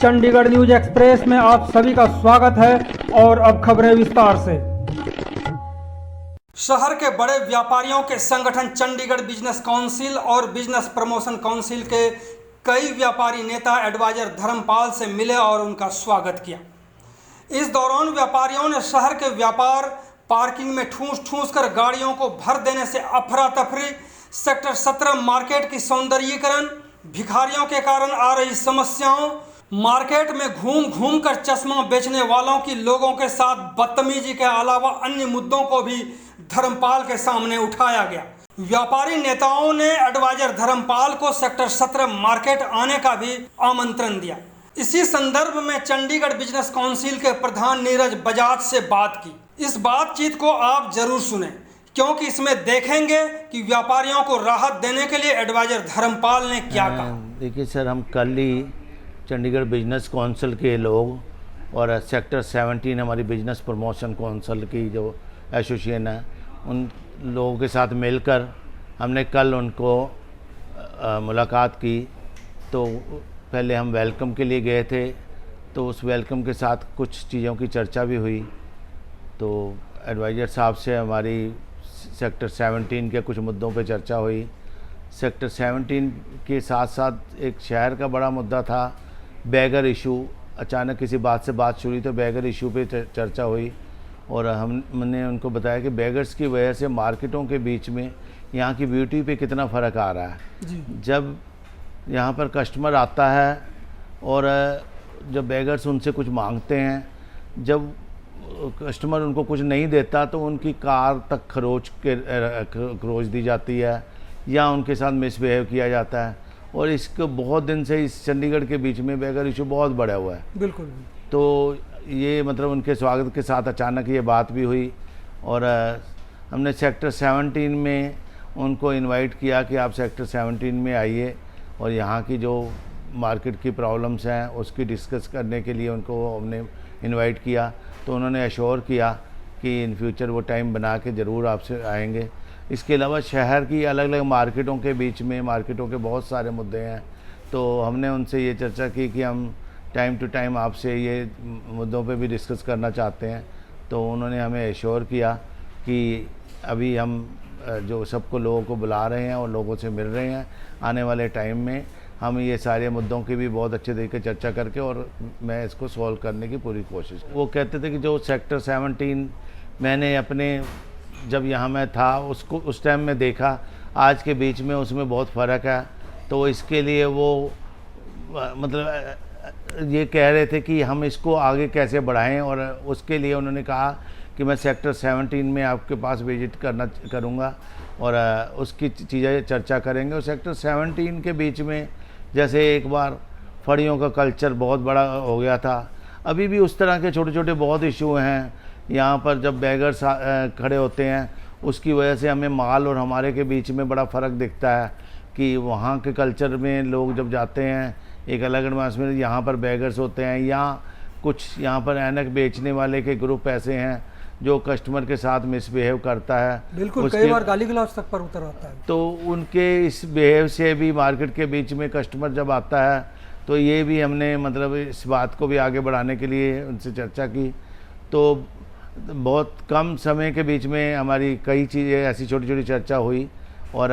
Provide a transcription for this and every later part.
Chandigarh news express में आप सभी का स्वागत है और अब खबरें विस्तार से। शहर के बड़े व्यापारियों के संगठन चंडीगढ़ बिजनेस काउंसिल और बिजनेस प्रमोशन काउंसिल के कई व्यापारी नेता एडवाइजर धर्मपाल से मिले और उनका स्वागत किया। इस दौरान व्यापारियों ने शहर के व्यापार पार्किंग में ठूंस कर गाड़ियों को भर देने से अफरा तफरी, सेक्टर 17 मार्केट की सौंदर्यीकरण, भिखारियों के कारण आ रही समस्याओं, मार्केट में घूम कर चश्मा बेचने वालों की लोगों के साथ बदतमीजी के अलावा अन्य मुद्दों को भी धर्मपाल के सामने उठाया गया। व्यापारी नेताओं ने एडवाइजर धर्मपाल को सेक्टर 17 मार्केट आने का भी आमंत्रण दिया। इसी संदर्भ में चंडीगढ़ बिजनेस काउंसिल के प्रधान नीरज बजाज से बात की। इस बातचीत को आप जरूर सुने क्योंकि इसमें देखेंगे कि व्यापारियों को राहत देने के लिए एडवाइजर धर्मपाल ने क्या कहा। देखिए सर, हम कल ही चंडीगढ़ बिजनेस काउंसिल के लोग और सेक्टर 17 हमारी बिजनेस प्रमोशन काउंसिल की जो एसोसिएशन है, उन लोगों के साथ मिलकर हमने कल उनको मुलाकात की। तो पहले हम वेलकम के लिए गए थे, तो उस वेलकम के साथ कुछ चीज़ों की चर्चा भी हुई। तो एडवाइज़र साहब से हमारी सेक्टर 17 के कुछ मुद्दों पे चर्चा हुई। सेक्टर 17 के साथ साथ एक शहर का बड़ा मुद्दा था बैगर इशू। अचानक किसी बात से बात शुरू हुई तो बैगर इशू पे चर्चा हुई और हमने उनको बताया कि बैगर्स की वजह से मार्केटों के बीच में यहाँ की ब्यूटी पे कितना फ़र्क आ रहा है। जब यहाँ पर कस्टमर आता है और जब बैगर्स उनसे कुछ मांगते हैं, जब कस्टमर उनको कुछ नहीं देता तो उनकी कार तक खरोच दी जाती है या उनके साथ मिसबिहेव किया जाता है। और इसको बहुत दिन से इस चंडीगढ़ के बीच में बैगर इशू बहुत बढ़ा हुआ है। बिल्कुल। तो ये मतलब उनके स्वागत के साथ अचानक ये बात भी हुई और हमने सेक्टर 17 में उनको इनवाइट किया कि आप सेक्टर 17 में आइए और यहाँ की जो मार्केट की प्रॉब्लम्स हैं उसकी डिस्कस करने के लिए उनको हमने इनवाइट किया। तो उन्होंने एश्योर किया कि इन फ्यूचर वो टाइम बना के ज़रूर आपसे आएंगे। इसके अलावा शहर की अलग अलग मार्केटों के बीच में मार्केटों के बहुत सारे मुद्दे हैं। तो हमने उनसे ये चर्चा की कि हम टाइम टू टाइम आपसे ये मुद्दों पे भी डिस्कस करना चाहते हैं। तो उन्होंने हमें एश्योर किया कि अभी हम जो सबको लोगों को बुला रहे हैं और लोगों से मिल रहे हैं, आने वाले टाइम में हम ये सारे मुद्दों की भी बहुत अच्छे तरीके से चर्चा करके और मैं इसको सॉल्व करने की पूरी कोशिश। वो कहते थे कि जो सेक्टर 17 मैंने अपने जब यहाँ मैं था उसको उस टाइम में देखा, आज के बीच में उसमें बहुत फ़र्क है। तो इसके लिए वो मतलब ये कह रहे थे कि हम इसको आगे कैसे बढ़ाएं और उसके लिए उन्होंने कहा कि मैं सेक्टर 17 में आपके पास विजिट करूँगा और उसकी चीज़ें चर्चा करेंगे। और सेक्टर 17 के बीच में जैसे एक बार फड़ियों का कल्चर बहुत बड़ा हो गया था, अभी भी उस तरह के छोटे छोटे बहुत इशू हैं। यहाँ पर जब बैगर्स खड़े होते हैं उसकी वजह से हमें माल और हमारे के बीच में बड़ा फ़र्क दिखता है कि वहाँ के कल्चर में लोग जब जाते हैं एक अलग एडवांस में, यहाँ पर बैगर्स होते हैं या कुछ यहाँ पर ऐनक बेचने वाले के ग्रुप ऐसे हैं जो कस्टमर के साथ मिसबिहेव करता है। बिल्कुल, कई बार गाली गलौज तक पर उतर आता है। तो उनके इस बिहेव से भी मार्केट के बीच में कस्टमर जब आता है तो ये भी हमने मतलब इस बात को भी आगे बढ़ाने के लिए उनसे चर्चा की। तो बहुत कम समय के बीच में हमारी कई चीज़ें ऐसी छोटी छोटी चर्चा हुई और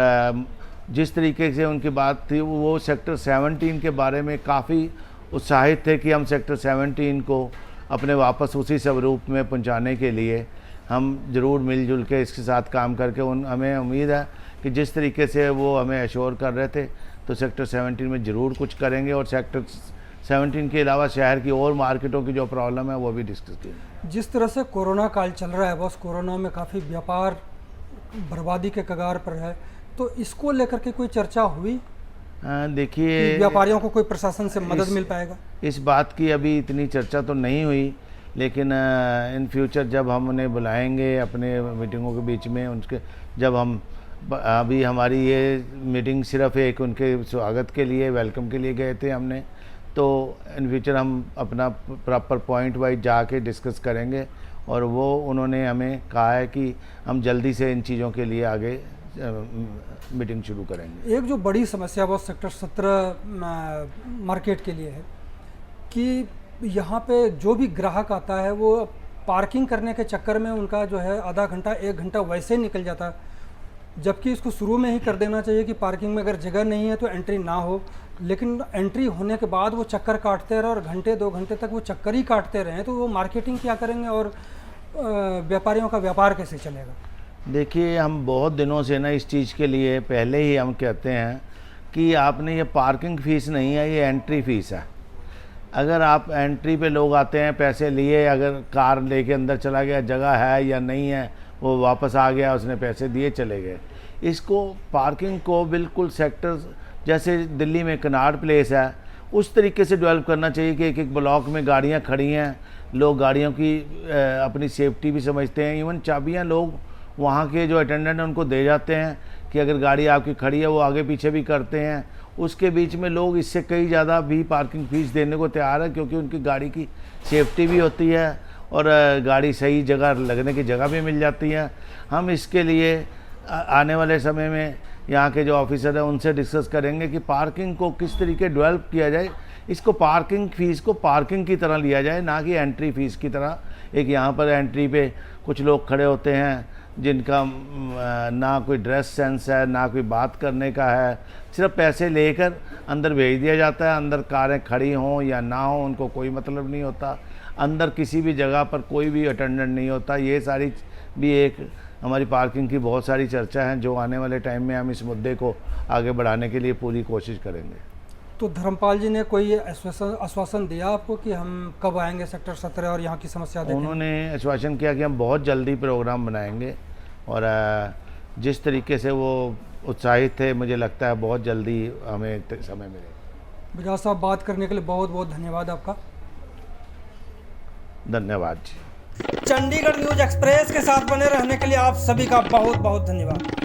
जिस तरीके से उनकी बात थी वो सेक्टर 17 के बारे में काफ़ी उत्साहित थे कि हम सेक्टर 17 को अपने वापस उसी स्वरूप में पहुंचाने के लिए हम ज़रूर मिलजुल के इसके साथ काम करके हमें उम्मीद है कि जिस तरीके से वो हमें एश्योर कर रहे थे तो सेक्टर 17 में ज़रूर कुछ करेंगे और सेक्टर 17 के अलावा शहर की और मार्केटों की जो प्रॉब्लम है वो भी डिस्कस करेंगे। जिस तरह से कोरोना काल चल रहा है बस, कोरोना में काफ़ी व्यापार बर्बादी के कगार पर है, तो इसको लेकर के कोई चर्चा हुई? देखिए, व्यापारियों को कोई प्रशासन से मदद मिल पाएगा? इस बात की अभी इतनी चर्चा तो नहीं हुई, लेकिन इन फ्यूचर जब हम उन्हें बुलाएंगे अपने मीटिंगों के बीच में उनके जब हम अभी हमारी ये मीटिंग सिर्फ एक उनके स्वागत के लिए वेलकम के लिए गए थे हमने, तो इन फ्यूचर हम अपना प्रॉपर पॉइंट वाइज जाके डिस्कस करेंगे और वो उन्होंने हमें कहा है कि हम जल्दी से इन चीज़ों के लिए आगे मीटिंग शुरू करेंगे। एक जो बड़ी समस्या वो सेक्टर 17 मार्केट के लिए है, कि यहाँ पे जो भी ग्राहक आता है वो पार्किंग करने के चक्कर में उनका जो है आधा घंटा 1 घंटा वैसे ही निकल जाता है, जबकि इसको शुरू में ही कर देना चाहिए कि पार्किंग में अगर जगह नहीं है तो एंट्री ना हो, लेकिन एंट्री होने के बाद वो चक्कर काटते रहे और घंटे 2 घंटे तक वो चक्कर ही काटते रहे तो वो मार्केटिंग क्या करेंगे और व्यापारियों का व्यापार कैसे चलेगा? देखिए, हम बहुत दिनों से ना इस चीज़ के लिए पहले ही हम कहते हैं कि आपने ये पार्किंग फ़ीस नहीं है, ये एंट्री फ़ीस है। अगर आप एंट्री पे लोग आते हैं पैसे लिए, अगर कार लेके अंदर चला गया, जगह है या नहीं है, वो वापस आ गया, उसने पैसे दिए चले गए। इसको पार्किंग को बिल्कुल सेक्टर जैसे दिल्ली में कनॉट प्लेस है उस तरीके से डेवलप करना चाहिए कि एक एक ब्लॉक में गाड़ियाँ खड़ी हैं, लोग गाड़ियों की अपनी सेफ्टी भी समझते हैं। इवन चाबियाँ लोग वहाँ के जो अटेंडेंट हैं उनको दे जाते हैं कि अगर गाड़ी आपकी खड़ी है वो आगे पीछे भी करते हैं। उसके बीच में लोग इससे कई ज़्यादा भी पार्किंग फ़ीस देने को तैयार है, क्योंकि उनकी गाड़ी की सेफ्टी भी होती है और गाड़ी सही जगह लगने की जगह भी मिल जाती है। हम इसके लिए आने वाले समय में यहाँ के जो ऑफिसर हैं उनसे डिस्कस करेंगे कि पार्किंग को किस तरीके डेवलप किया जाए, इसको पार्किंग फ़ीस को पार्किंग की तरह लिया जाए, ना कि एंट्री फ़ीस की तरह। एक यहाँ पर एंट्री पे कुछ लोग खड़े होते हैं जिनका ना कोई ड्रेस सेंस है, ना कोई बात करने का है, सिर्फ पैसे लेकर अंदर भेज दिया जाता है। अंदर कारें खड़ी हों या ना हो उनको कोई मतलब नहीं होता, अंदर किसी भी जगह पर कोई भी अटेंडेंट नहीं होता। ये सारी भी एक हमारी पार्किंग की बहुत सारी चर्चा है, जो आने वाले टाइम में हम इस मुद्दे को आगे बढ़ाने के लिए पूरी कोशिश करेंगे। तो धर्मपाल जी ने कोई आश्वासन दिया आपको कि हम कब आएंगे सेक्टर 17 और यहाँ की समस्या देखेंगे? उन्होंने आश्वासन किया कि हम बहुत जल्दी प्रोग्राम बनाएंगे और जिस तरीके से वो उत्साहित थे, मुझे लगता है बहुत जल्दी हमें समय मिलेगा। बजाज साहब, बात करने के लिए बहुत बहुत धन्यवाद आपका। धन्यवाद जी। चंडीगढ़ न्यूज़ एक्सप्रेस के साथ बने रहने के लिए आप सभी का बहुत बहुत धन्यवाद।